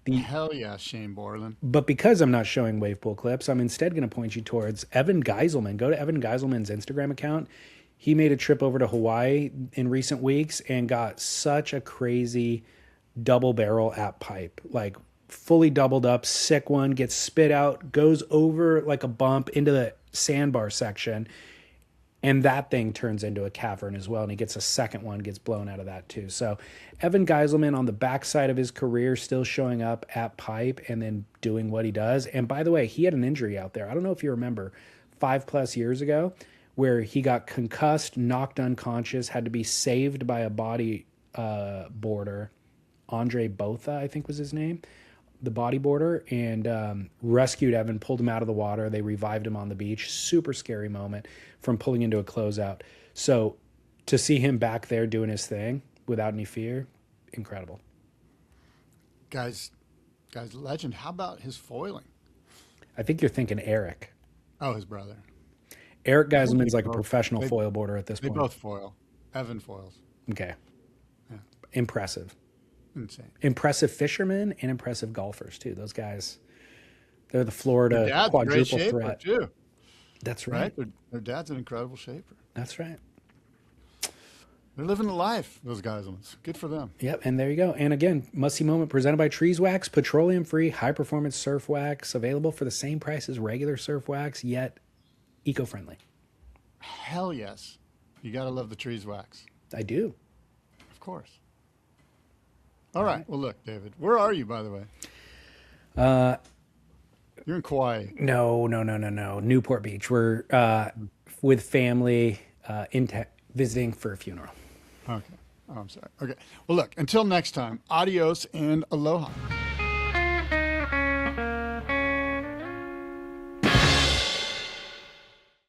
S2: Hell yeah, Shane Borland.
S1: But because I'm not showing wave pool clips, I'm instead going to point you towards Evan Geiselman. Go to Evan Geiselman's Instagram account. He made a trip over to Hawaii in recent weeks and got such a crazy double barrel app pipe, like fully doubled up, sick one, gets spit out, goes over like a bump into the sandbar section, and that thing turns into a cavern as well, and he gets a second one, gets blown out of that too. So Evan Geiselman on the backside of his career still showing up at pipe and then doing what he does. And by the way, he had an injury out there. I don't know if you remember, 5+ years ago, where he got concussed, knocked unconscious, had to be saved by a body boarder, Andre Botha, I think was his name, the bodyboarder, and rescued Evan, pulled him out of the water. They revived him on the beach. Super scary moment from pulling into a closeout. So to see him back there doing his thing without any fear, incredible.
S2: Guys, legend. How about his foiling?
S1: I think you're thinking Eric.
S2: Oh, his brother.
S1: Eric Geiselman's like a professional foil boarder at this point.
S2: They both foil. Evan foils.
S1: Okay.
S2: Yeah.
S1: Impressive.
S2: Insane.
S1: Impressive fishermen and impressive golfers too. Those guys, they're the Florida
S2: Dad's
S1: quadruple
S2: a great
S1: threat.
S2: shaper too.
S1: That's right.
S2: Their dad's an incredible shaper.
S1: That's right.
S2: They're living the life, those guys. Good for them.
S1: Yep, and there you go. And again, must-see moment presented by Trees Wax, petroleum-free, high-performance surf wax, available for the same price as regular surf wax, yet eco-friendly.
S2: Hell yes. You got to love the Trees Wax.
S1: I do.
S2: Of course. All right. Well, look, David, where are you, by the way? You're in Kauai.
S1: No. Newport Beach. We're with family visiting for a funeral.
S2: Okay. Oh, I'm sorry. Okay. Well, look, until next time, adios and aloha.